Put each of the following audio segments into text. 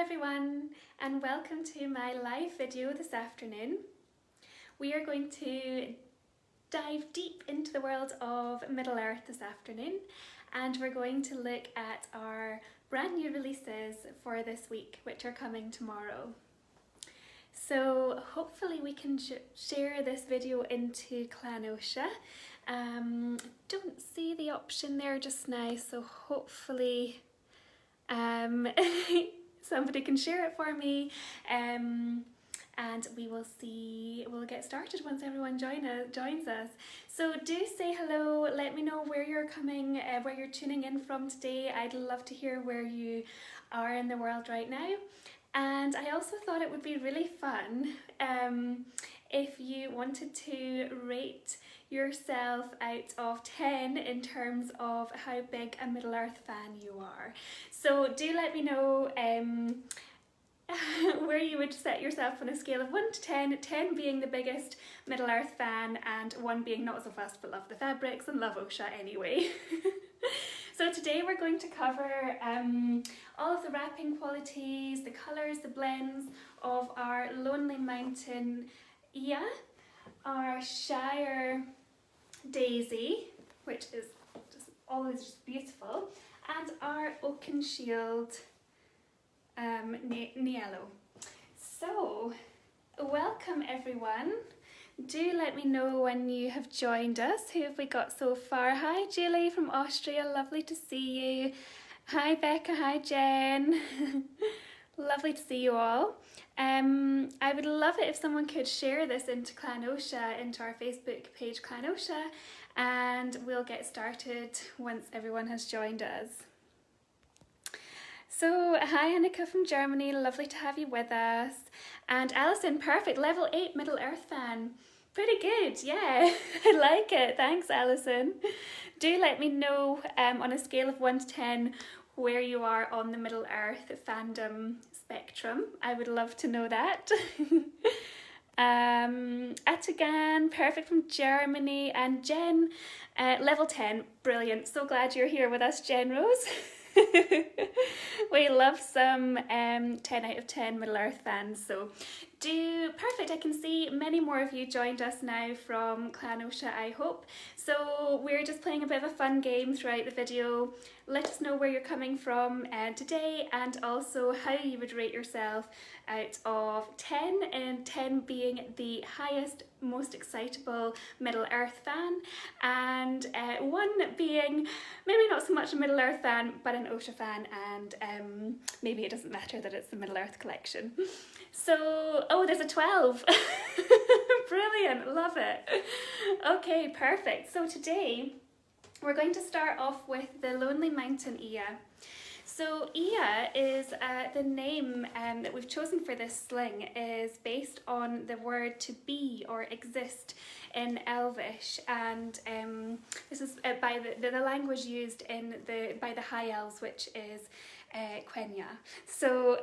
everyone, and welcome to my live video this afternoon. We are going to dive deep into the world of Middle Earth this afternoon, and we're going to look at our brand new releases for this week, which are coming tomorrow. So hopefully we can share this video into Clan Oscha. Don't see the option there just now, so hopefully somebody can share it for me, and we'll get started once everyone joins us. So do say hello, let me know where you're tuning in from today. I'd love to hear where you are in the world right now. And I also thought it would be really fun if you wanted to rate yourself out of 10 in terms of how big a Middle Earth fan you are. So do let me know where you would set yourself on a scale of 1 to 10, 10 being the biggest Middle Earth fan and 1 being not so fast but love the fabrics and love Oscha anyway. So today we're going to cover all of the wrapping qualities, the colours, the blends of our Lonely Mountain Ia, our Shire Daisy, which is just always just beautiful, and our Oakenshield Niello. So welcome everyone. Do let me know when you have joined us. Who have we got so far? Hi Julie from Austria, lovely to see you. Hi Becca, hi Jen. Lovely to see you all. I would love it if someone could share this into Clan Oscha, into our Facebook page Clan Oscha, and we'll get started once everyone has joined us. So, hi Annika from Germany, lovely to have you with us. And Alison, perfect, level 8 Middle Earth fan. Pretty good, yeah, I like it, thanks Alison. Do let me know on a scale of 1 to 10 where you are on the Middle Earth fandom spectrum. I would love to know that. Atagan, perfect from Germany, and Jen, level 10, brilliant. So glad you're here with us, Jen Rose. We love some 10 out of 10 Middle Earth fans, so perfect. I can see many more of you joined us now from Clan Oscha, I hope. So we're just playing a bit of a fun game throughout the video. Let us know where you're coming from today, and also how you would rate yourself out of 10, and 10 being the highest, most excitable Middle Earth fan, and 1 being maybe not so much a Middle Earth fan but an Oscha fan, and maybe it doesn't matter that it's the Middle Earth collection. So, oh, there's a 12. Brilliant, love it. Okay, perfect. So today we're going to start off with the Lonely Mountain Ia. So Ia is the name that we've chosen for this sling is based on the word to be or exist in Elvish, and this is by the language used by the High Elves, which is Quenya. So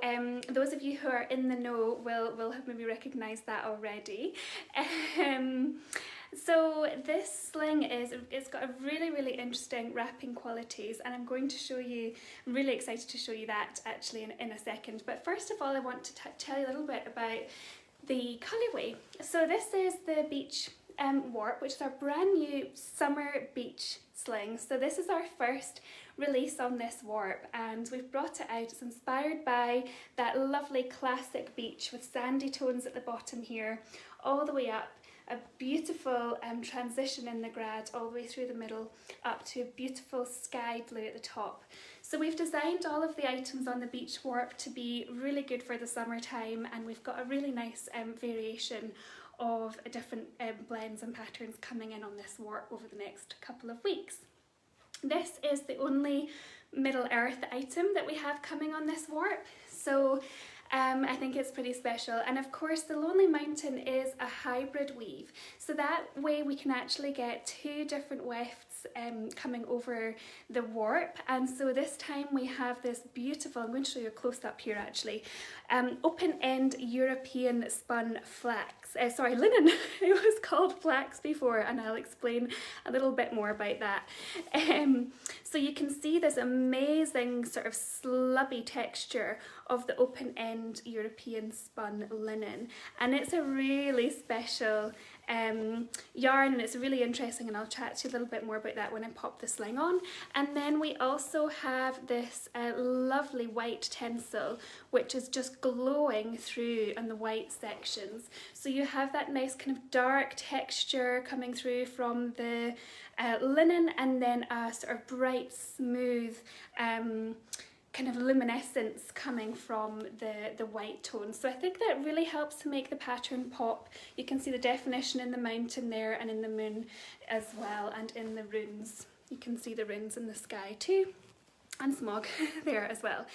those of you who are in the know will have maybe recognised that already. So this sling it's got a really interesting wrapping qualities, and I'm going to show you, I'm really excited to show you that actually in a second. But first of all, I want to tell you a little bit about the colourway. So this is the beach warp, which is our brand new summer beach sling. So this is our first release on this warp, and we've brought it out. It's inspired by that lovely classic beach with sandy tones at the bottom here, all the way up. A beautiful transition in the grad all the way through the middle up to a beautiful sky blue at the top. So we've designed all of the items on the beach warp to be really good for the summertime, and we've got a really nice variation of different blends and patterns coming in on this warp over the next couple of weeks. This is the only Middle Earth item that we have coming on this warp, so I think it's pretty special. And of course the Lonely Mountain is a hybrid weave, so that way we can actually get 2 different wefts flax coming over the warp, and so this time we have this beautiful, I'm going to show you a close-up here actually, open end European spun flax, linen. It was called flax before, and I'll explain a little bit more about that. So you can see this amazing sort of slubby texture of the open end European spun linen, and it's a really special yarn, and it's really interesting, and I'll chat to you a little bit more about that when I pop the sling on. And then we also have this lovely white tencel, which is just glowing through on the white sections. So you have that nice kind of dark texture coming through from the linen, and then a sort of bright, smooth kind of luminescence coming from the white tone. So I think that really helps to make the pattern pop. You can see the definition in the mountain there, and in the moon as well, and in the runes. You can see the runes in the sky too, and smog there as well.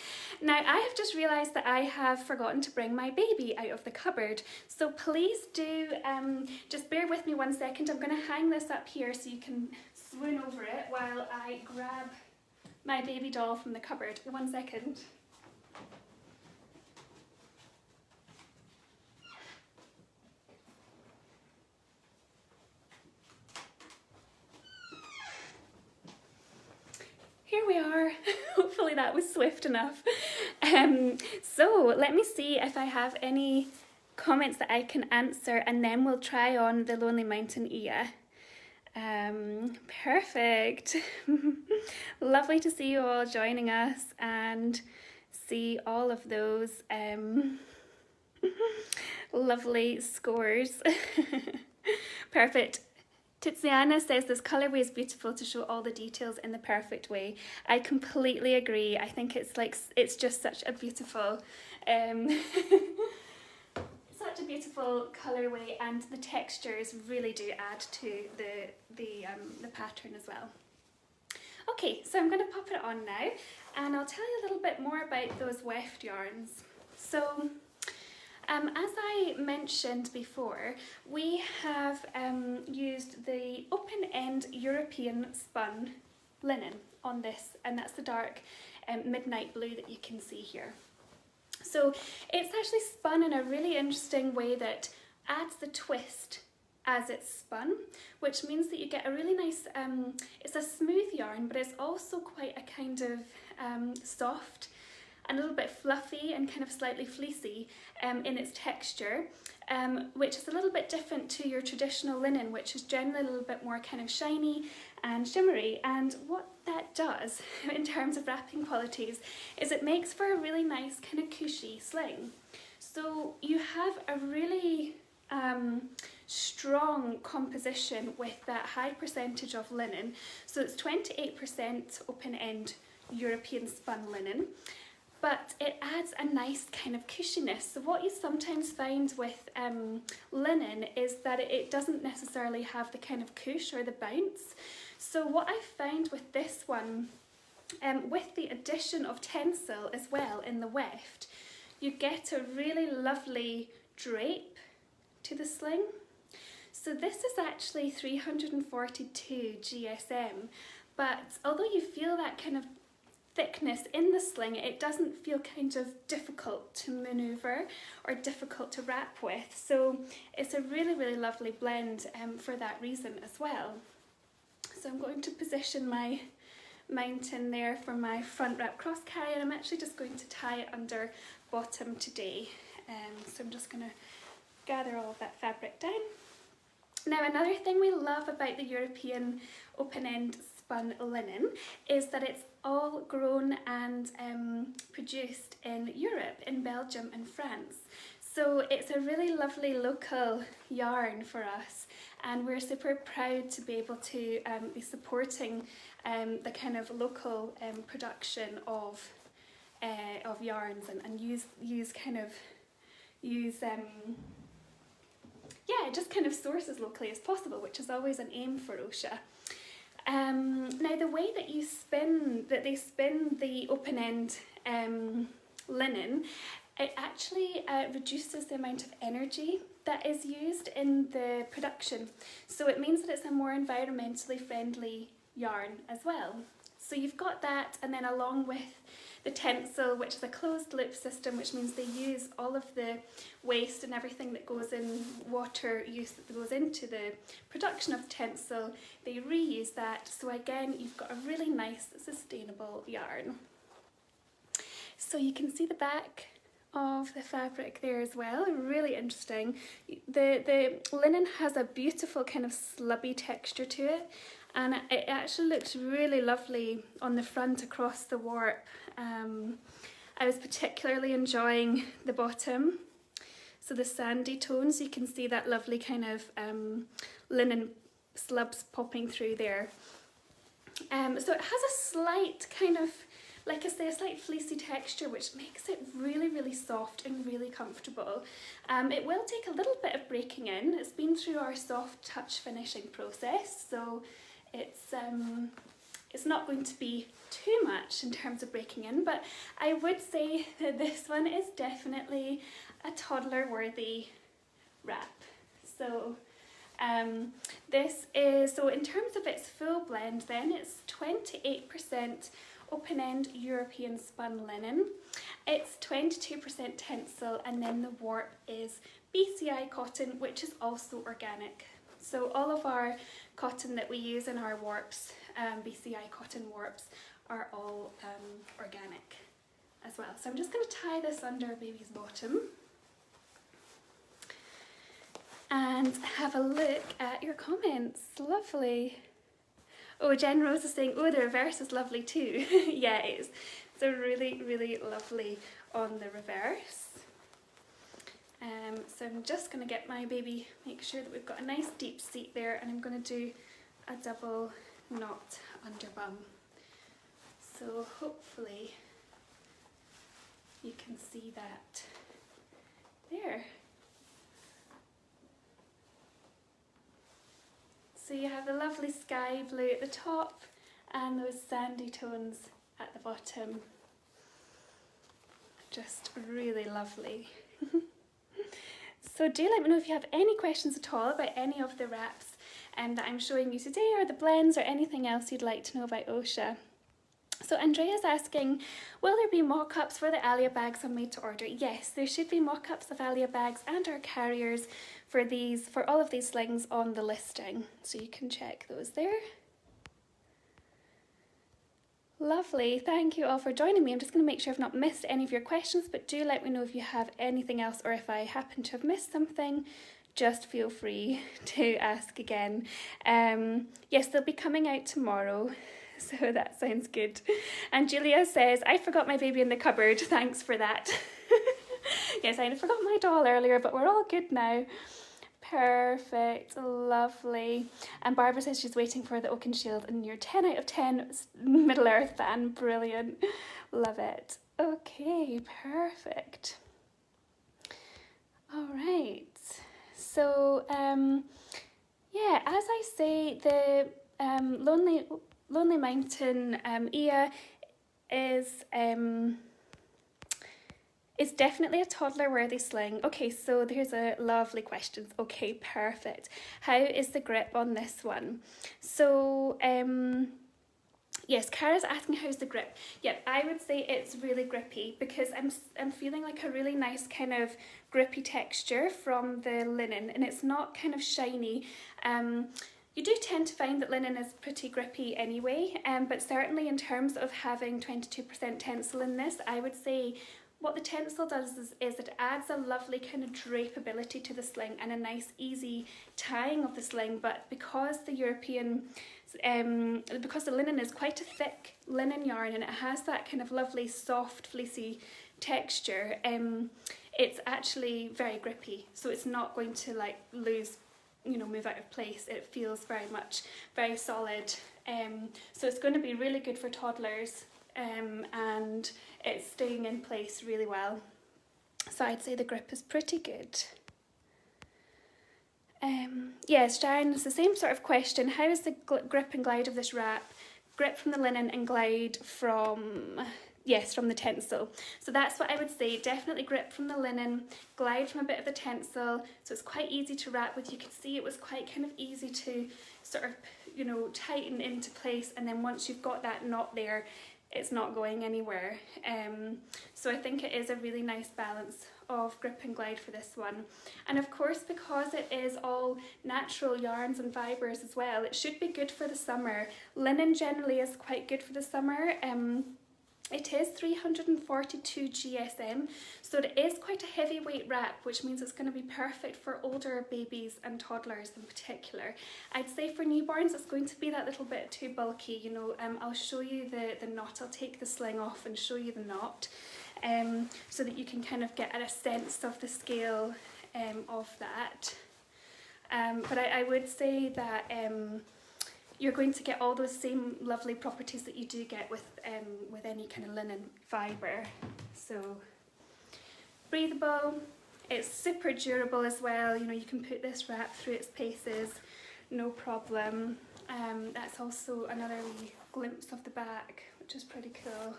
Now I have just realised that I have forgotten to bring my baby out of the cupboard, so please do just bear with me 1 second. I'm going to hang this up here so you can swoon over it while I grab my baby doll from the cupboard. 1 second. Here we are. Hopefully that was swift enough. So let me see if I have any comments that I can answer, and then we'll try on the Lonely Mountain Ia. Perfect. Lovely to see you all joining us and see all of those lovely scores. Perfect. Tiziana says this colourway is beautiful to show all the details in the perfect way. I completely agree. I think it's just such a beautiful such a beautiful colourway, and the textures really do add to the pattern as well. Okay, so I'm going to pop it on now, and I'll tell you a little bit more about those weft yarns. So as I mentioned before, we have used the open end European spun linen on this, and that's the dark midnight blue that you can see here. So it's actually spun in a really interesting way that adds the twist as it's spun, which means that you get a really nice, it's a smooth yarn, but it's also quite a kind of soft, a little bit fluffy and kind of slightly fleecy in its texture, which is a little bit different to your traditional linen, which is generally a little bit more kind of shiny and shimmery. And what that does in terms of wrapping qualities is it makes for a really nice kind of cushy sling. So you have a really strong composition with that high percentage of linen. So it's 28% open end European spun linen, but it adds a nice kind of cushiness. So what you sometimes find with linen is that it doesn't necessarily have the kind of cush or the bounce. So what I find with this one, with the addition of tencel as well in the weft, you get a really lovely drape to the sling. So this is actually 342 GSM, but although you feel that kind of thickness in the sling, it doesn't feel kind of difficult to maneuver or difficult to wrap with. So it's a really, really lovely blend for that reason as well. So I'm going to position my mountain there for my front wrap cross carry, and I'm actually just going to tie it under bottom today. So I'm just going to gather all of that fabric down. Now, another thing we love about the European open end spun linen is that it's all grown and produced in Europe, in Belgium and France. So it's a really lovely local yarn for us, and we're super proud to be able to be supporting the kind of local production of yarns and use just kind of source as locally as possible, which is always an aim for Oscha. Now the way that they spin the open end linen, it actually reduces the amount of energy that is used in the production. So it means that it's a more environmentally friendly yarn as well. So you've got that, and then along with the tencel, which is a closed loop system, which means they use all of the waste and everything that goes in, water use that goes into the production of the tencel, they reuse that. So again, you've got a really nice sustainable yarn. So you can see the back of the fabric there as well, really interesting. The linen has a beautiful kind of slubby texture to it, and it actually looks really lovely on the front across the warp. I was particularly enjoying the bottom, so the sandy tones, you can see that lovely kind of linen slubs popping through there. So it has a slight kind of, like I say, a slight fleecy texture, which makes it really, really soft and really comfortable. It will take a little bit of breaking in. It's been through our soft touch finishing process, so it's not going to be too much in terms of breaking in, but I would say that this one is definitely a toddler worthy wrap. So this is, so in terms of its full blend then, it's 28% open end European spun linen, it's 22% tencel, and then the warp is BCI cotton, which is also organic. So all of our cotton that we use in our warps, BCI cotton warps, are all organic as well. So I'm just going to tie this under baby's bottom and have a look at your comments. Lovely. Oh, Jen Rose is saying, oh, the reverse is lovely too. Yeah, it is. So really, really lovely on the reverse. So I'm just going to get my baby, make sure that we've got a nice deep seat there, and I'm going to do a double knot under bum. So hopefully you can see that there. So you have the lovely sky blue at the top and those sandy tones at the bottom. Just really lovely. So do let me know if you have any questions at all about any of the wraps that I'm showing you today, or the blends, or anything else you'd like to know about Oscha. So Andrea's asking, will there be mock-ups for the Alia bags on Made to Order? Yes, there should be mock-ups of Alia bags and our carriers for all of these slings on the listing. So you can check those there. Lovely, thank you all for joining me. I'm just going to make sure I've not missed any of your questions, but do let me know if you have anything else, or if I happen to have missed something, just feel free to ask again. Yes, they'll be coming out tomorrow, so that sounds good. And Julia says, I forgot my baby in the cupboard, thanks for that. Yes, I forgot my doll earlier, but we're all good now. Perfect, lovely. And Barbara says she's waiting for the Oakenshield, and you're 10 out of 10 Middle Earth fan, brilliant, love it. Okay, perfect. All right, so yeah, as I say, the Lonely Mountain Ia is definitely a toddler worthy sling. Okay, so there's a lovely question. Okay, perfect. How is the grip on this one? So yes, Cara's asking how's the grip. Yep, I would say it's really grippy, because I'm feeling like a really nice kind of grippy texture from the linen, and it's not kind of shiny. You do tend to find that linen is pretty grippy anyway, but certainly in terms of having 22% tencel in this, I would say what the tencel does is it adds a lovely kind of drapeability to the sling and a nice easy tying of the sling. But because the because the linen is quite a thick linen yarn, and it has that kind of lovely soft fleecy texture, it's actually very grippy, so it's not going to like lose, move out of place. It feels very solid, so it's going to be really good for toddlers, and it's staying in place really well. So I'd say the grip is pretty good. Yes, Sharon, it's the same sort of question. How is the grip and glide of this wrap? Grip from the linen and glide from, yes, from the tencel. So that's what I would say. Definitely grip from the linen, glide from a bit of the tencel. So it's quite easy to wrap with. You could see it was quite kind of easy to sort of you know, tighten into place, and then once you've got that knot there, it's not going anywhere. So I think it is a really nice balance of grip and glide for this one. And of course, because it is all natural yarns and fibres as well, it should be good for the summer. Linen generally is quite good for the summer. It is 342 GSM, so it is quite a heavyweight wrap, which means it's going to be perfect for older babies and toddlers in particular. I'd say for newborns it's going to be that little bit too bulky, you know. I'll show you the knot. I'll take the sling off and show you the knot, so that you can kind of get a sense of the scale of that. But I would say that you're going to get all those same lovely properties that you do get with any kind of linen fibre. So breathable, it's super durable as well. You know, you can put this wrap through its paces, no problem. That's also another wee glimpse of the back, which is pretty cool.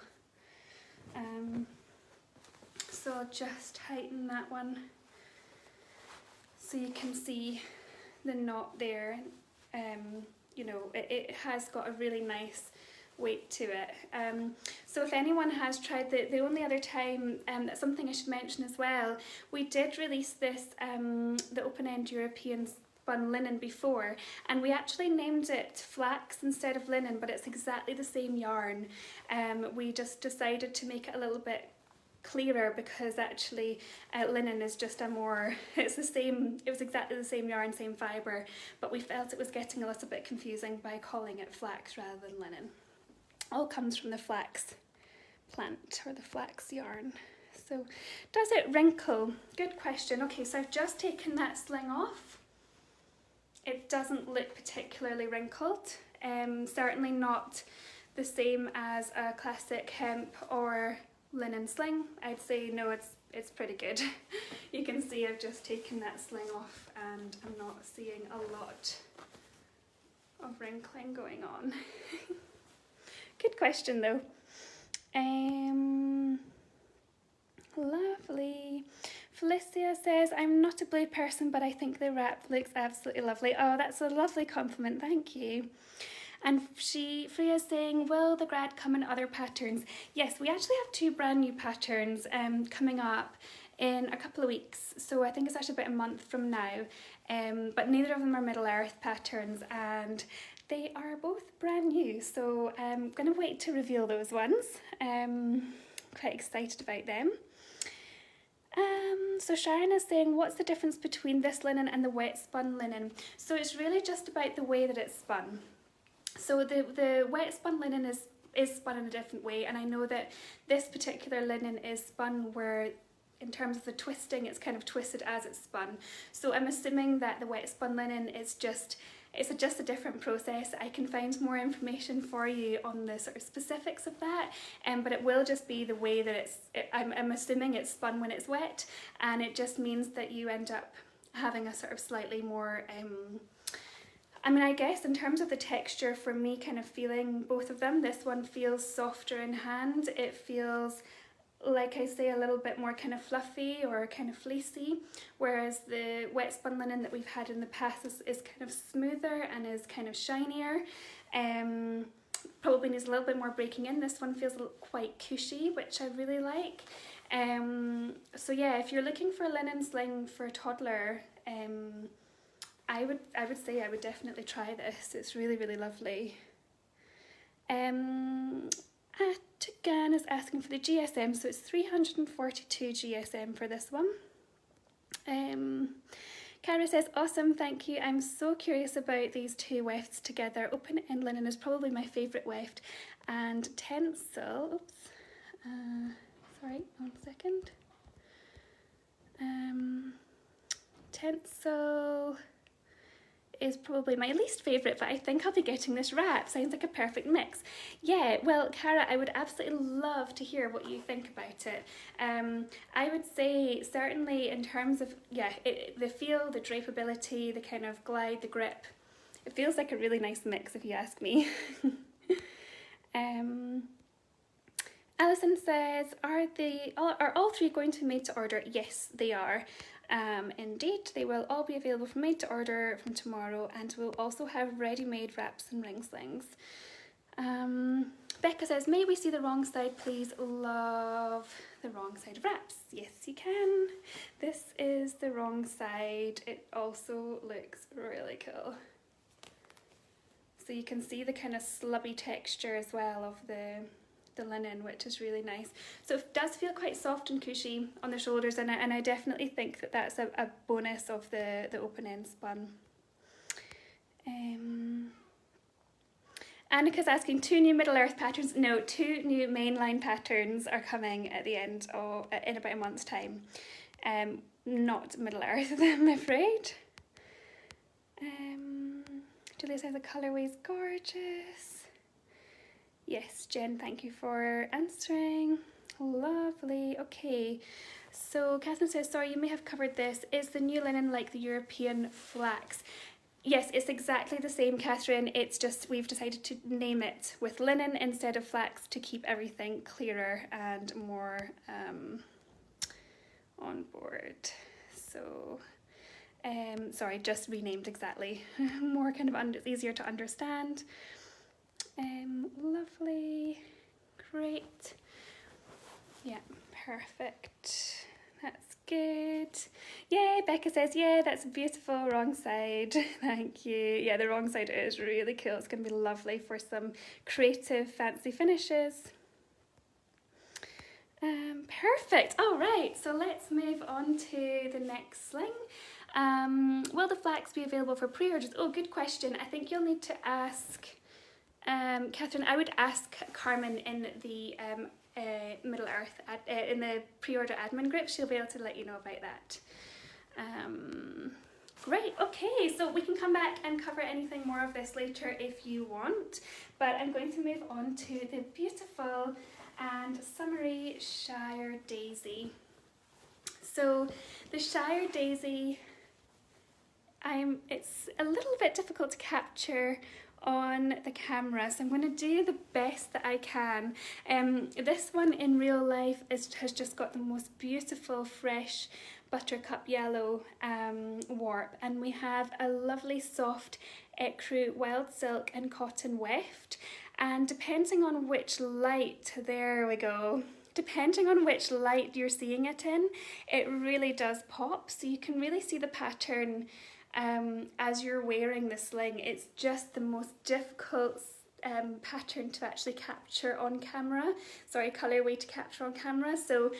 So I'll just tighten that one so you can see the knot there. You know, it has got a really nice weight to it. So if anyone has tried the only other time, that's something I should mention as well, we did release this, the open end European spun linen before, and we actually named it flax instead of linen, but it's exactly the same yarn. We just decided to make it a little bit clearer because actually linen is just a more, it's the same, it was exactly the same yarn, same fibre, but we felt it was getting a little bit confusing by calling it flax rather than linen. All comes from the flax plant, or the flax yarn. So does it wrinkle? Good question. Okay, so I've just taken that sling off. It doesn't look particularly wrinkled, certainly not the same as a classic hemp or linen sling. I'd say no, it's pretty good. You can see I've just taken that sling off and I'm not seeing a lot of wrinkling going on. Good question though. Lovely. Felicia says, I'm not a blue person, but I think the wrap looks absolutely lovely. Oh, that's a lovely compliment, thank you. And Freya's saying, will the grad come in other patterns? Yes, we actually have 2 brand new patterns coming up in a couple of weeks. So I think it's actually about a month from now. But neither of them are Middle Earth patterns, and they are both brand new. So I'm going to wait to reveal those ones. Quite excited about them. So Sharon is saying, what's the difference between this linen and the wet spun linen? So it's really just about the way that it's spun. So the wet spun linen is spun in a different way, and I know that this particular linen is spun where, in terms of the twisting, it's kind of twisted as it's spun. So I'm assuming that the wet spun linen is just a different process. I can find more information for you on the sort of specifics of that, but it will just be the way that I'm assuming it's spun when it's wet, and it just means that you end up having a sort of slightly more I mean, I guess in terms of the texture, for me, kind of feeling both of them, this one feels softer in hand. It feels, like I say, a little bit more kind of fluffy or kind of fleecy, whereas the wet spun linen that we've had in the past is kind of smoother and is kind of shinier. Probably needs a little bit more breaking in. This one feels quite cushy, which I really like. So yeah, if you're looking for a linen sling for a toddler, I would say I would definitely try this. It's really, really lovely. Again is asking for the GSM, so it's 342 GSM for this one. Cara says, awesome, thank you. I'm so curious about these 2 wefts together. Open end linen is probably my favourite weft, and tencel, oops, sorry, 1 second. Tencel is probably my least favourite, but I think I'll be getting this wrap. Sounds like a perfect mix. Yeah, well, Cara, I would absolutely love to hear what you think about it. I would say certainly in terms of, yeah, the feel, the drapeability, the kind of glide, the grip, it feels like a really nice mix if you ask me. Alison says, are all three going to be made to order? Yes, they are. Indeed, they will all be available for made to order from tomorrow, and we'll also have ready-made wraps and ring slings. Becca says, may we see the wrong side, please? Love the wrong side of wraps. Yes, you can. This is the wrong side. It also looks really cool. So you can see the kind of slubby texture as well of the linen, which is really nice. So it does feel quite soft and cushy on the shoulders, and I definitely think that that's a bonus of the open end spun. Annika's asking, 2 new Middle Earth patterns? No, 2 new mainline patterns are coming at the end of, in about a month's time. Not Middle Earth, I'm afraid. Julia says the colourway's gorgeous. Yes, Jen, thank you for answering. Lovely. Okay, so Catherine says, sorry, you may have covered this. Is the new linen like the European flax? Yes, it's exactly the same, Catherine. It's just we've decided to name it with linen instead of flax to keep everything clearer and more on board. So, sorry, just renamed exactly. More kind of easier to understand. Lovely, great. Yeah, perfect. That's good. Yay, Becca says, yeah, that's beautiful. Wrong side. Thank you. Yeah, the wrong side is really cool. It's going to be lovely for some creative, fancy finishes. Perfect. All right, so let's move on to the next sling. Will the flax be available for pre-orders? Oh, good question. I think you'll need to ask Catherine. I would ask Carmen in the Middle Earth in the pre-order admin group. She'll be able to let you know about that. Great. Okay, so we can come back and cover anything more of this later if you want, but I'm going to move on to the beautiful and summery Shire daisy. So the Shire daisy, it's a little bit difficult to capture on the camera, so I'm going to do the best that I can. This one in real life has just got the most beautiful fresh buttercup yellow warp, and we have a lovely soft ecru wild silk and cotton weft, and depending on which light, there we go, depending on which light you're seeing it in, it really does pop. So you can really see the pattern as you're wearing the sling. It's just the most difficult pattern to actually capture on camera, colourway to capture on camera, so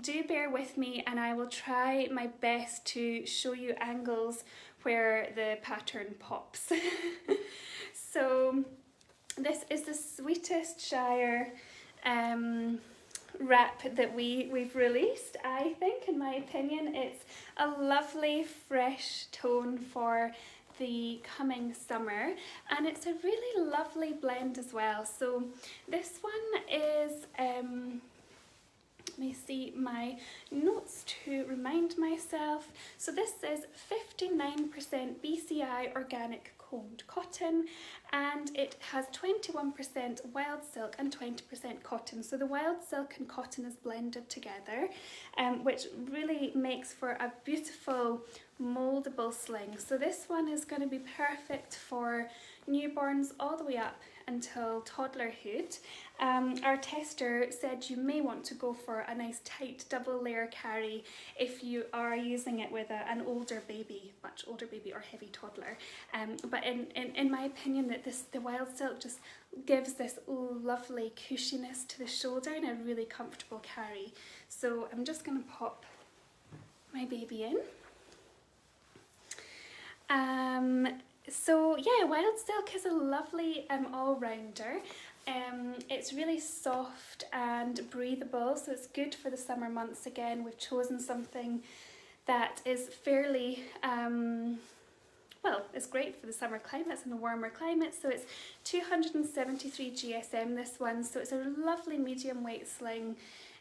do bear with me and I will try my best to show you angles where the pattern pops. So this is the sweetest Shire wrap that we've released. I think, in my opinion, it's a lovely fresh tone for the coming summer, and it's a really lovely blend as well. So this one is let me see my notes to remind myself. So this is 59% BCI organic combed cotton, and it has 21% wild silk and 20% cotton. So the wild silk and cotton is blended together, which really makes for a beautiful moldable sling. So this one is going to be perfect for newborns all the way up until toddlerhood. Our tester said you may want to go for a nice tight double layer carry if you are using it with an older baby, much older baby or heavy toddler. But in my opinion, that the wild silk just gives this lovely cushiness to the shoulder and a really comfortable carry. So I'm just going to pop my baby in. So yeah, wild silk is a lovely all-rounder. It's really soft and breathable, so it's good for the summer months. Again, we've chosen something that is fairly, well, it's great for the summer climates and the warmer climates. So it's 273 GSM, this one, so it's a lovely medium weight sling.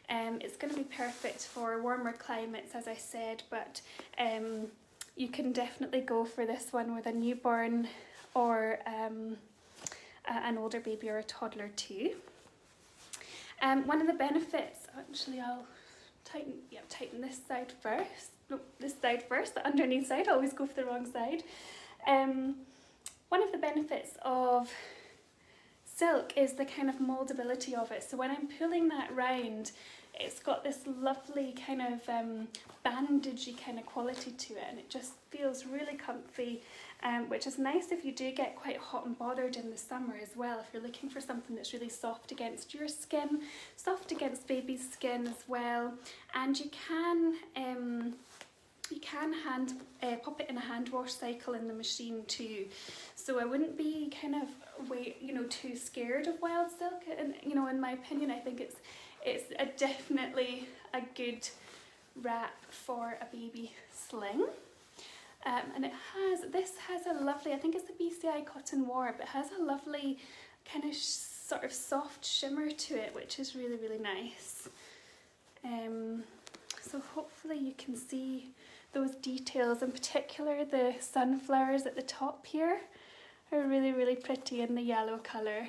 It's going to be perfect for warmer climates, as I said, but you can definitely go for this one with a newborn or an older baby or a toddler too. One of the benefits, actually I'll tighten this side first. No, this side first, the underneath side, I always go for the wrong side. One of the benefits of silk is the kind of moldability of it. So when I'm pulling that round, it's got this lovely kind of bandagey kind of quality to it, and it just feels really comfy, which is nice if you do get quite hot and bothered in the summer as well, if you're looking for something that's really soft against your skin, soft against baby's skin as well. And you can pop it in a hand wash cycle in the machine too, so I wouldn't be kind of too scared of wild silk. And in my opinion, I think it's definitely a good wrap for a baby sling. And this has a lovely, I think it's a BCI cotton warp, it has a lovely kind of sort of soft shimmer to it, which is really, really nice. So hopefully you can see those details, in particular the sunflowers at the top here are really, really pretty in the yellow colour.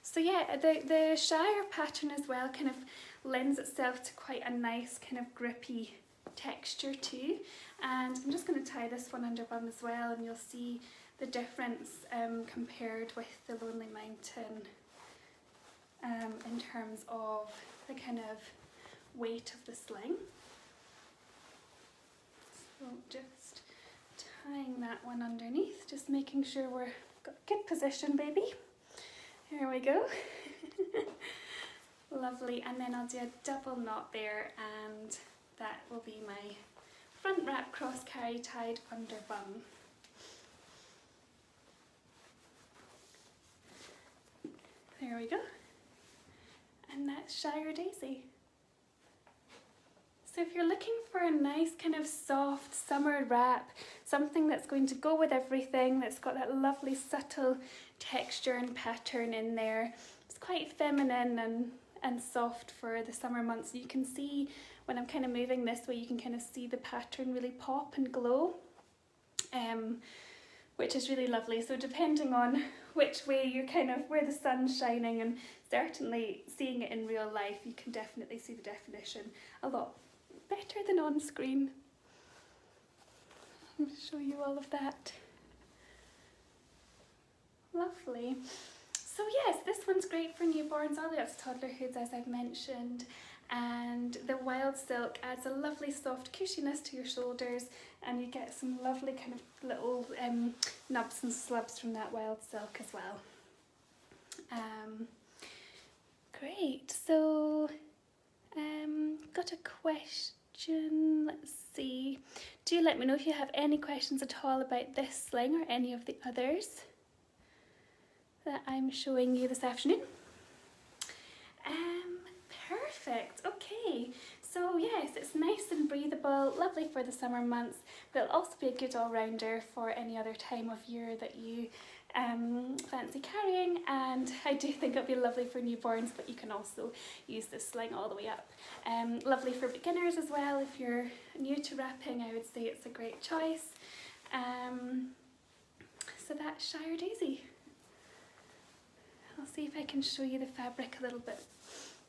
So yeah, the Shire pattern as well kind of lends itself to quite a nice kind of grippy texture too. And I'm just going to tie this one under bum as well, and you'll see the difference compared with the Lonely Mountain in terms of the kind of weight of the sling. So just tying that one underneath, just making sure we're got a good position, baby. Here we go. Lovely, and then I'll do a double knot there, and that will be my front wrap cross carry tied under bum. There we go. And that's Shire Daisy. So if you're looking for a nice kind of soft summer wrap, something that's going to go with everything, that's got that lovely subtle texture and pattern in there, it's quite feminine and soft for the summer months. You can see when I'm kind of moving this way, you can kind of see the pattern really pop and glow, which is really lovely. So depending on which way you're kind of, where the sun's shining, and certainly seeing it in real life, you can definitely see the definition a lot better than on screen. I'll show you all of that. Lovely. So yes, this one's great for newborns all the way up to toddlerhoods, as I've mentioned, and the wild silk adds a lovely soft cushiness to your shoulders, and you get some lovely kind of little nubs and slubs from that wild silk as well. Great, so got a question, let's see. Do let me know if you have any questions at all about this sling or any of the others that I'm showing you this afternoon. Perfect, okay. So yes, it's nice and breathable, lovely for the summer months, but it'll also be a good all-rounder for any other time of year that you fancy carrying, and I do think it'll be lovely for newborns, but you can also use this sling all the way up. Lovely for beginners as well. If you're new to wrapping, I would say it's a great choice. So that's Shire Daisy. I'll see if I can show you the fabric a little bit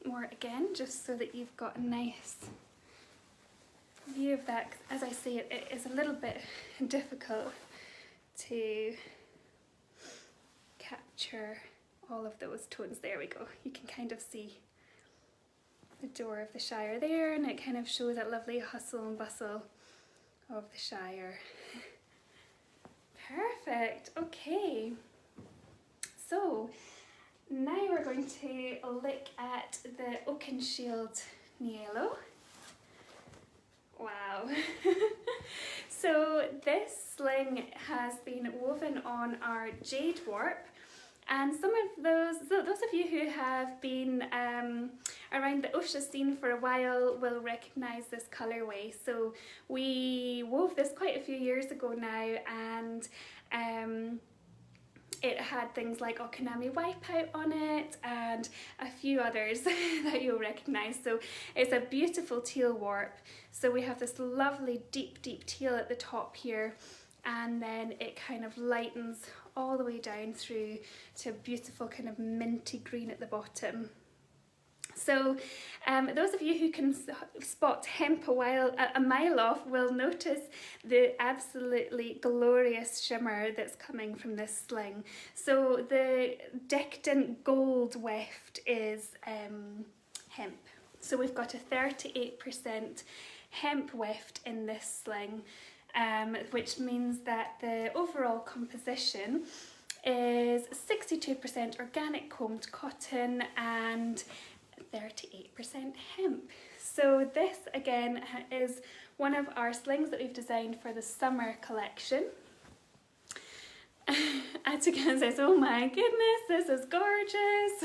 more again, just so that you've got a nice view of that. As I say, it is a little bit difficult to capture all of those tones. There we go. You can kind of see the door of the Shire there, and it kind of shows that lovely hustle and bustle of the Shire. Perfect. Okay. So now we're going to look at the Oakenshield Niello. Wow. So this sling has been woven on our jade warp, and some of those of you who have been around the Oscha scene for a while will recognise this colourway. So we wove this quite a few years ago now, and it had things like Okanami Wipeout on it and a few others that you'll recognise. So it's a beautiful teal warp. So we have this lovely deep teal at the top here, and then it kind of lightens all the way down through to a beautiful kind of minty green at the bottom. So those of you who can spot hemp a mile off will notice the absolutely glorious shimmer that's coming from this sling. So the decadent gold weft is hemp. So we've got a 38% hemp weft in this sling, which means that the overall composition is 62% organic combed cotton and 38% hemp. So this again is one of our slings that we've designed for the summer collection. Attican says, oh my goodness, this is gorgeous.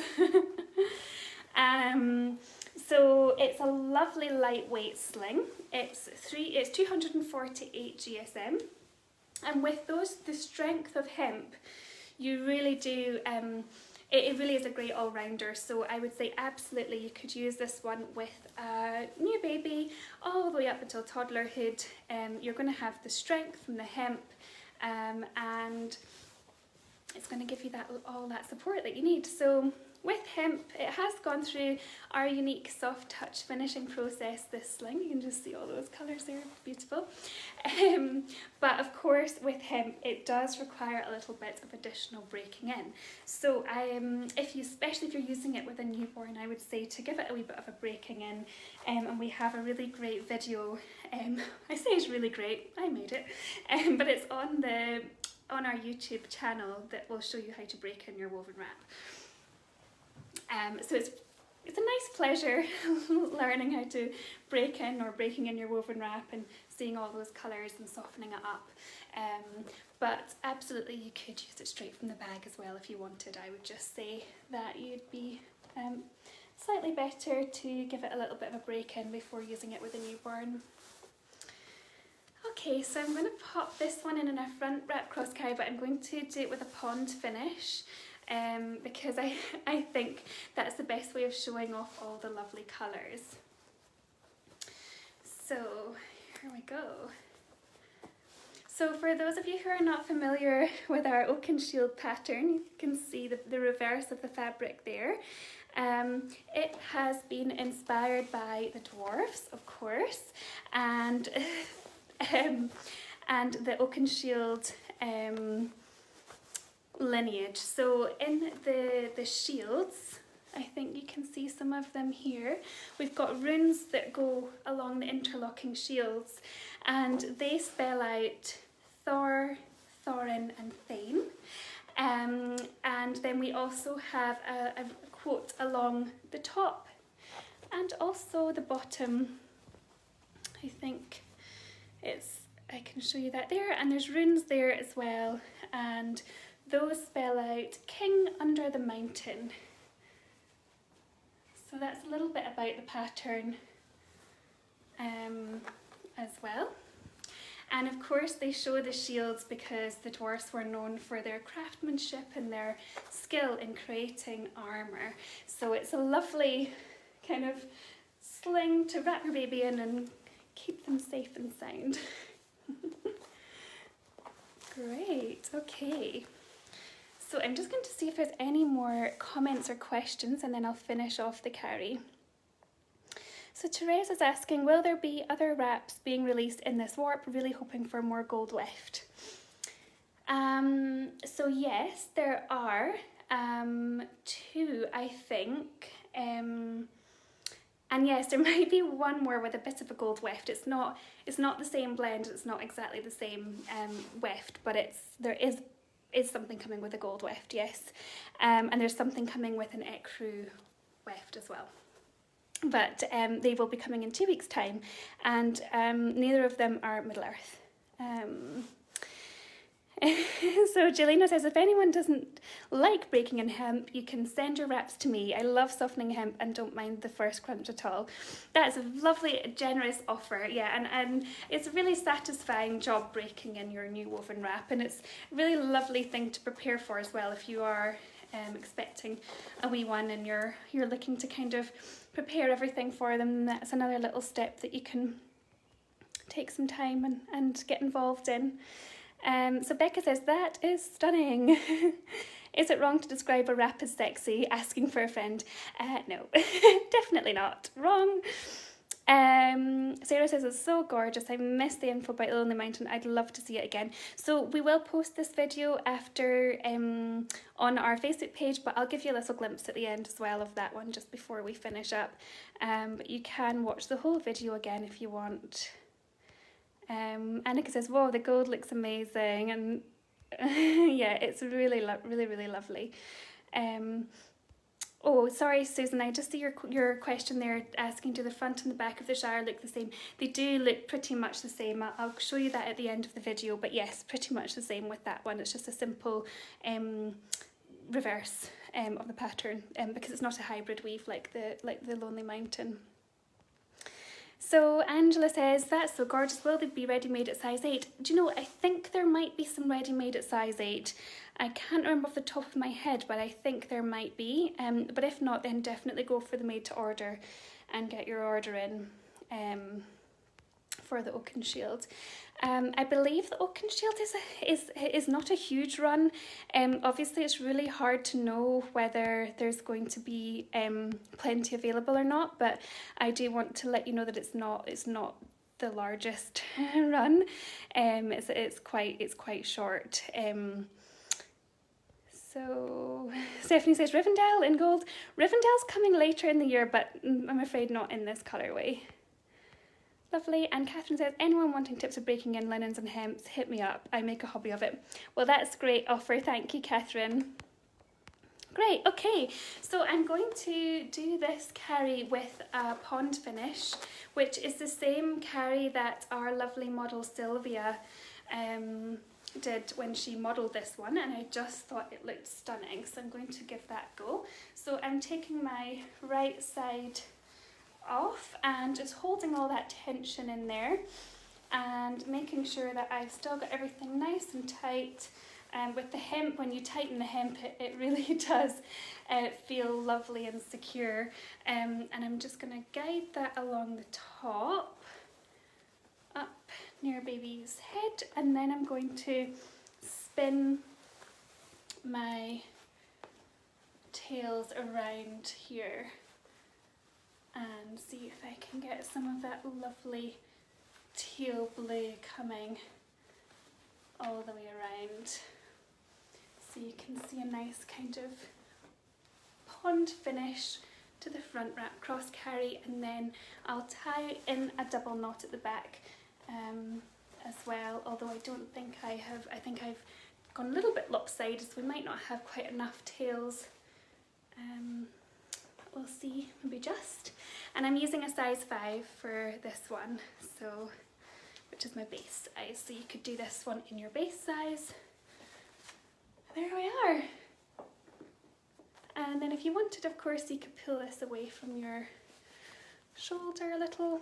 So it's a lovely lightweight sling. It's 248 GSM, and with the strength of hemp, you really do. It really is a great all-rounder, so I would say absolutely you could use this one with a new baby all the way up until toddlerhood. You're going to have the strength from the hemp, and it's going to give you all that support that you need. So with hemp, it has gone through our unique soft touch finishing process, this sling. You can just see all those colours there, beautiful. But of course with hemp, it does require a little bit of additional breaking in. So especially if you're using it with a newborn, I would say to give it a wee bit of a breaking in. And we have a really great video. I say it's really great, I made it, but it's on our YouTube channel that will show you how to break in your woven wrap. So it's a nice pleasure learning how to breaking in your woven wrap and seeing all those colours and softening it up. But absolutely you could use it straight from the bag as well if you wanted. I would just say that you'd be slightly better to give it a little bit of a break in before using it with a newborn. Okay, so I'm going to pop this one in a front wrap cross carry, but I'm going to do it with a pond finish. Because I think that's the best way of showing off all the lovely colours. So here we go. So for those of you who are not familiar with our Oakenshield pattern, you can see the reverse of the fabric there. It has been inspired by the dwarfs, of course, and the Oakenshield lineage. So in the shields, I think you can see some of them here. We've got runes that go along the interlocking shields, and they spell out Thor, Thorin and Thane. And then we also have a quote along the top and also the bottom. I think I can show you that there, and there's runes there as well, and those spell out King under the mountain. So that's a little bit about the pattern as well. And of course they show the shields because the dwarfs were known for their craftsmanship and their skill in creating armour. So it's a lovely kind of sling to wrap your baby in and keep them safe and sound. Great, okay. So I'm just going to see if there's any more comments or questions, and then I'll finish off the carry. So Therese is asking, will there be other wraps being released in this warp? Really hoping for more gold weft. So yes, there are two, I think. And yes, there might be one more with a bit of a gold weft. It's not the same blend. It's not exactly the same weft, but there is something coming with a gold weft, yes. And there's something coming with an ecru weft as well. But they will be coming in 2 weeks' time, and neither of them are Middle Earth. So Jelena says, if anyone doesn't like breaking in hemp, you can send your wraps to me. I love softening hemp and don't mind the first crunch at all. That's a lovely, generous offer, yeah, and it's a really satisfying job breaking in your new woven wrap, and it's a really lovely thing to prepare for as well if you are expecting a wee one and you're looking to kind of prepare everything for them. That's another little step that you can take some time and get involved in. So Becca says, that is stunning. Is it wrong to describe a wrap as sexy? Asking for a friend. No, definitely not. Wrong. Sarah says, it's so gorgeous. I missed the info about Lonely Mountain. I'd love to see it again. So we will post this video after on our Facebook page, but I'll give you a little glimpse at the end as well of that one just before we finish up. But you can watch the whole video again if you want. Annika says, whoa, the gold looks amazing. And yeah, it's really lovely. Oh, sorry, Susan, I just see your question there asking, do the front and the back of the Shire look the same? They do look pretty much the same. I'll show you that at the end of the video, but yes, pretty much the same with that one. It's just a simple reverse of the pattern because it's not a hybrid weave like the Lonely Mountain. So Angela says, that's so gorgeous. Will they be ready-made at size 8? Do you know, I think there might be some ready-made at size 8. I can't remember off the top of my head, but I think there might be. But if not, then definitely go for the made to order and get your order in for the Oakenshield. I believe the Oakenshield is not a huge run. Obviously, it's really hard to know whether there's going to be plenty available or not. But I do want to let you know that it's not the largest run. It's quite short. So Stephanie says Rivendell in gold. Rivendell's coming later in the year, but I'm afraid not in this colourway. Lovely. And Catherine says, anyone wanting tips of breaking in linens and hemps, hit me up. I make a hobby of it. Well, that's a great offer. Thank you, Catherine. Great. Okay, so I'm going to do this carry with a pond finish, which is the same carry that our lovely model Sylvia did when she modelled this one, and I just thought it looked stunning, so I'm going to give that a go. So I'm taking my right side off and just holding all that tension in there and making sure that I've still got everything nice and tight. With the hemp, when you tighten the hemp, it really does feel lovely and secure. And I'm just going to guide that along the top, up near baby's head, and then I'm going to spin my tails around here and see if I can get some of that lovely teal blue coming all the way around. So you can see a nice kind of pond finish to the front wrap cross carry, and then I'll tie in a double knot at the back as well, although I don't think I have. I think I've gone a little bit lopsided, so we might not have quite enough tails. We'll see, maybe just. And I'm using a size 5 for this one, so which is my base size, so you could do this one in your base size. There we are. And then if you wanted, of course, you could pull this away from your shoulder a little,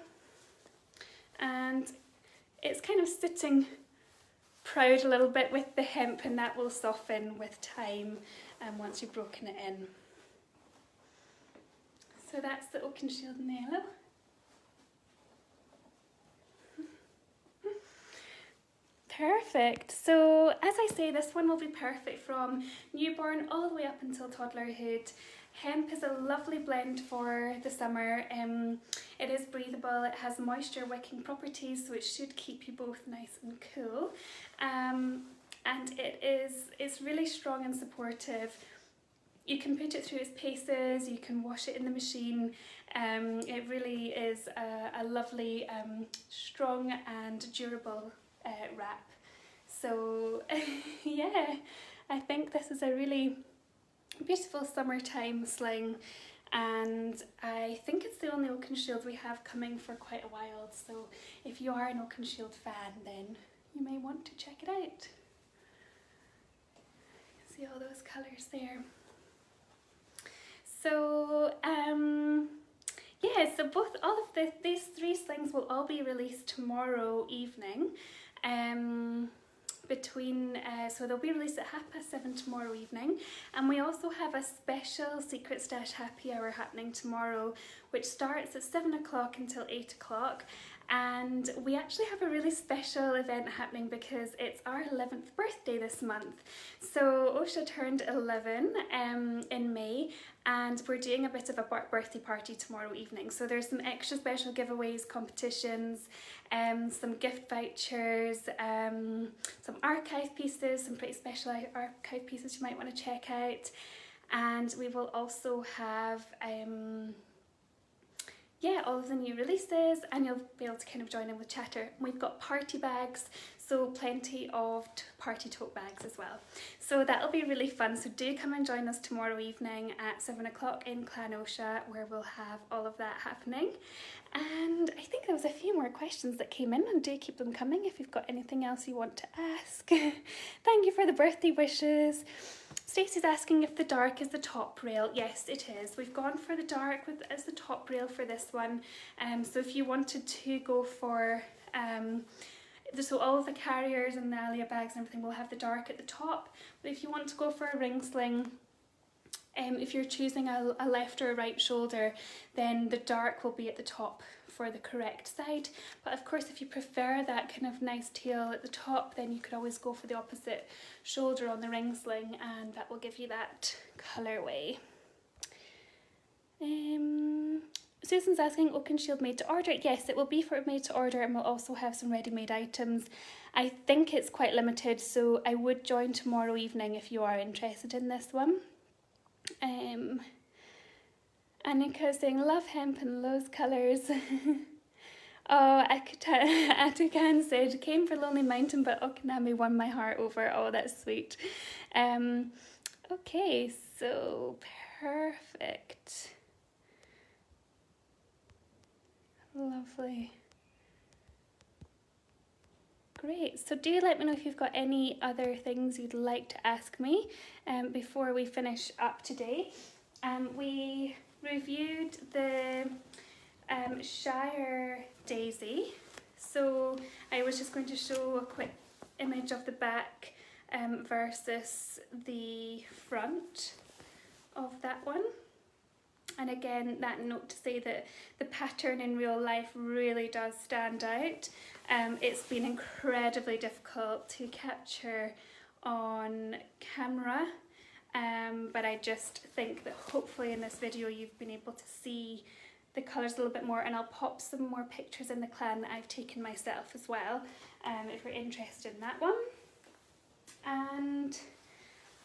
and it's kind of sitting proud a little bit with the hemp, and that will soften with time and once you've broken it in. So that's the Oakenshield Niello. Perfect. So as I say, this one will be perfect from newborn all the way up until toddlerhood. Hemp is a lovely blend for the summer. It is breathable, it has moisture wicking properties, so it should keep you both nice and cool. And it's really strong and supportive. You can put it through its paces, you can wash it in the machine. It really is a lovely, strong and durable wrap. So yeah, I think this is a really beautiful summertime sling, and I think it's the only Oakenshield we have coming for quite a while, so if you are an Oakenshield fan, then you may want to check it out. See all those colours there. So yeah, so all of these 3 slings will all be released tomorrow evening. between, so they'll be released at 7:30 tomorrow evening, and we also have a special Secret Stash happy hour happening tomorrow, which starts at 7 o'clock until 8 o'clock. And we actually have a really special event happening because it's our 11th birthday this month. So Oscha turned 11 in May, and we're doing a bit of a birthday party tomorrow evening. So there's some extra special giveaways, competitions, some gift vouchers, some archive pieces, some pretty special archive pieces you might want to check out. And we will also have all of the new releases, and you'll be able to kind of join in with chatter. We've got party bags, so plenty of party tote bags as well. So that'll be really fun. So do come and join us tomorrow evening at 7 o'clock in Clan Oscha, where we'll have all of that happening. And I think there was a few more questions that came in, and do keep them coming if you've got anything else you want to ask. Thank you for the birthday wishes. Stacey's asking if the dark is the top rail. Yes, it is. We've gone for the dark as the top rail for this one. So if you wanted to go for, so all of the carriers and the Alia bags and everything will have the dark at the top. But if you want to go for a ring sling, if you're choosing a left or a right shoulder, then the dark will be at the top for the correct side. But of course, if you prefer that kind of nice tail at the top, then you could always go for the opposite shoulder on the ring sling, and that will give you that colourway. Susan's asking, Oakenshield made to order? Yes, it will be for made to order, and we'll also have some ready-made items. I think it's quite limited, so I would join tomorrow evening if you are interested in this one. Annika saying, love hemp and loves colours. Oh, Atukan said, came for Lonely Mountain, but Okanami won my heart over. Oh, that's sweet. Okay, so perfect. Lovely. Great, so do let me know if you've got any other things you'd like to ask me before we finish up today. We reviewed the Shire daisy, so I was just going to show a quick image of the back versus the front of that one. And again, that note to say that the pattern in real life really does stand out. It's been incredibly difficult to capture on camera, but I just think that hopefully in this video you've been able to see the colours a little bit more, and I'll pop some more pictures in the clan that I've taken myself as well, if you're interested in that one. And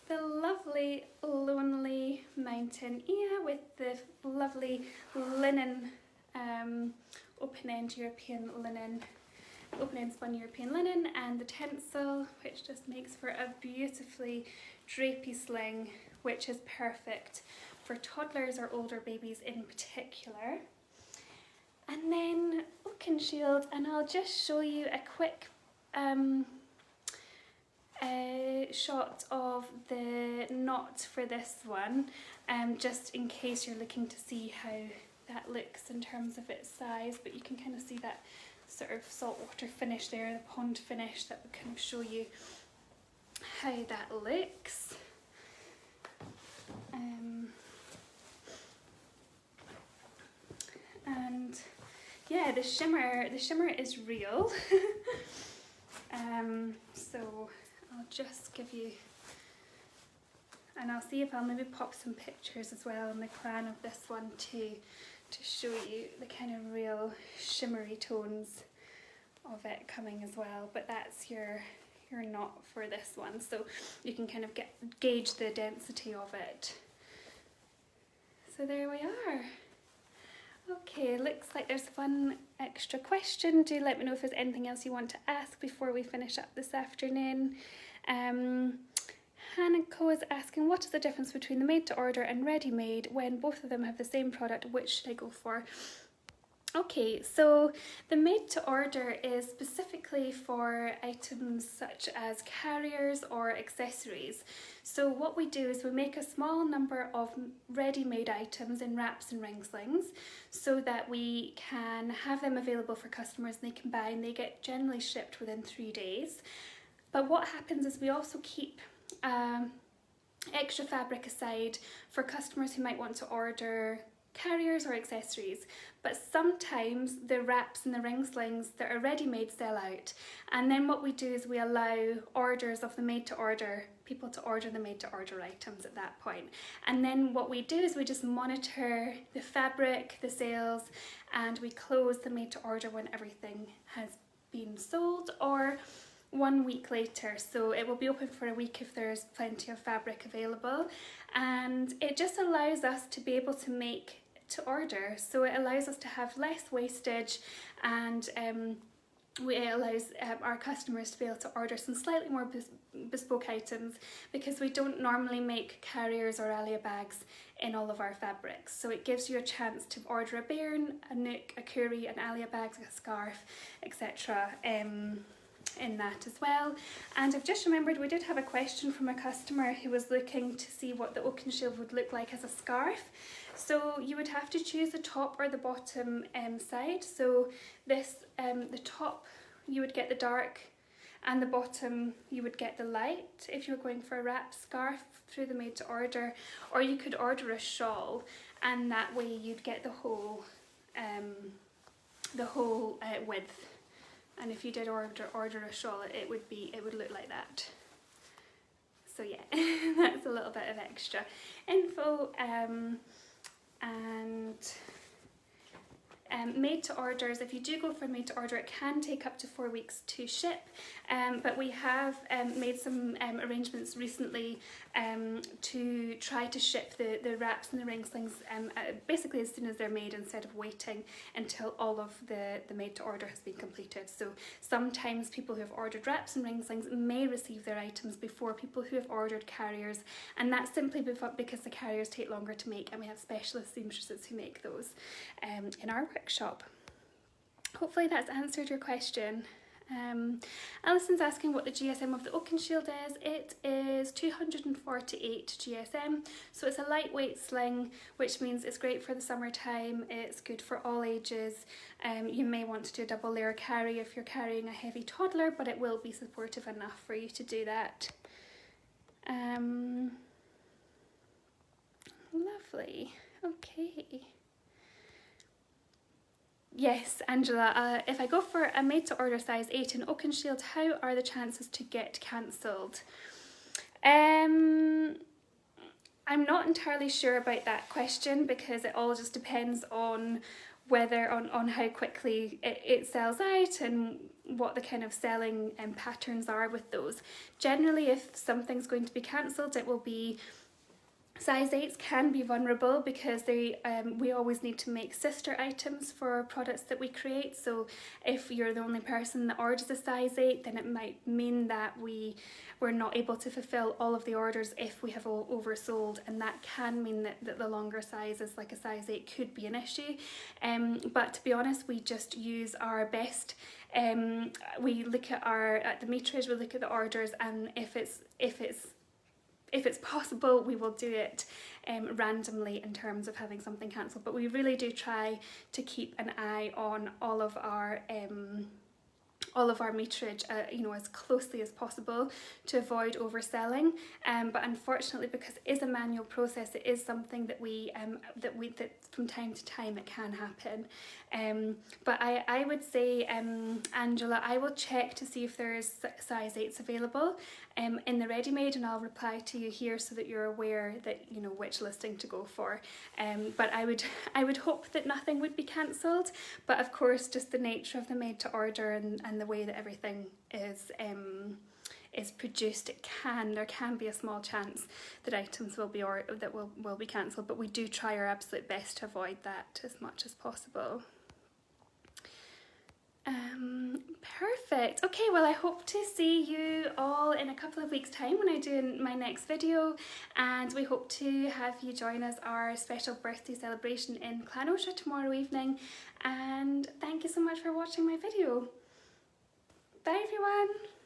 the lovely Lonely Mountain ear with the lovely linen, open-end spun European linen, and the tencel, which just makes for a beautifully drapey sling, which is perfect for toddlers or older babies in particular. And then Oakenshield, and I'll just show you a quick shot of the knot for this one, just in case you're looking to see how that looks in terms of its size, but you can kind of see that sort of saltwater finish there, the pond finish, that would kind of show you how that looks. And yeah, the shimmer is real. So I'll just give you, and I'll see if I'll maybe pop some pictures as well in the clan of this one too, to show you the kind of real shimmery tones of it coming as well. But that's your knot for this one, so you can kind of gauge the density of it. So there we are. Okay, looks like there's one extra question. Do let me know if there's anything else you want to ask before we finish up this afternoon. Hanako is asking, what is the difference between the made to order and ready-made? When both of them have the same product, which should I go for? Okay, so the made to order is specifically for items such as carriers or accessories. So what we do is we make a small number of ready-made items in wraps and ring slings so that we can have them available for customers, and they can buy, and they get generally shipped within 3 days. But what happens is we also keep extra fabric aside for customers who might want to order carriers or accessories, but sometimes the wraps and the ring slings that are ready-made sell out, and then what we do is we allow orders of the made-to-order, people to order the made-to-order items at that point. And then what we do is we just monitor the fabric, the sales, and we close the made-to-order when everything has been sold, or 1 week later. So it will be open for a week if there's plenty of fabric available, and it just allows us to be able to make to order. So it allows us to have less wastage, and it allows our customers to be able to order some slightly more bespoke items, because we don't normally make carriers or alia bags in all of our fabrics. So it gives you a chance to order a bairn, a nook, a curry, an alia bag, a scarf, etc. in that as well. And I've just remembered we did have a question from a customer who was looking to see what the Oakenshield would look like as a scarf. So you would have to choose the top or the bottom side. So this, the top you would get the dark, and the bottom you would get the light if you're going for a wrap scarf through the made to order, or you could order a shawl, and that way you'd get the whole width. And if you did order a shawl, it would look like that. So yeah, that's a little bit of extra info. Made to orders, if you do go for made to order, it can take up to 4 weeks to ship, but we have made some arrangements recently to try to ship the wraps and the ring slings basically as soon as they're made, instead of waiting until all of the made to order has been completed. So sometimes people who have ordered wraps and ring slings may receive their items before people who have ordered carriers, and that's simply because the carriers take longer to make, and we have specialist seamstresses who make those in our workshop. Hopefully that's answered your question. Alison's asking what the GSM of the Oakenshield is. It is 248 GSM, so it's a lightweight sling, which means it's great for the summertime. It's good for all ages. You may want to do a double layer carry if you're carrying a heavy toddler, but it will be supportive enough for you to do that. Lovely. Okay. Yes, Angela, if I go for a made to order size 8 in Oakenshield, how are the chances to get cancelled? I'm not entirely sure about that question, because it all just depends on on how quickly it sells out and what the kind of selling patterns are with those. Generally, if something's going to be cancelled, it will be size 8s can be vulnerable, because we always need to make sister items for products that we create. So if you're the only person that orders a size 8, then it might mean that we're not able to fulfill all of the orders if we have oversold, and that can mean that the longer sizes, like a size 8, could be an issue. But to be honest, we just use our best. We look at the meterage, we look at the orders, and if it's possible, we will do it randomly in terms of having something cancelled. But we really do try to keep an eye on all of our meterage, as closely as possible to avoid overselling. But unfortunately, because it is a manual process, it is something that that from time to time it can happen. But I would say, Angela, I will check to see if there's size 8s available in the ready-made, and I'll reply to you here so that you're aware that which listing to go for. But I would hope that nothing would be cancelled, but of course, just the nature of the made to order and the way that everything is produced, there can be a small chance that items will be cancelled, but we do try our absolute best to avoid that as much as possible. Perfect. Okay, well, I hope to see you all in a couple of weeks' time when I do my next video, and we hope to have you join us our special birthday celebration in Oscha tomorrow evening. And thank you so much for watching my video. Bye everyone.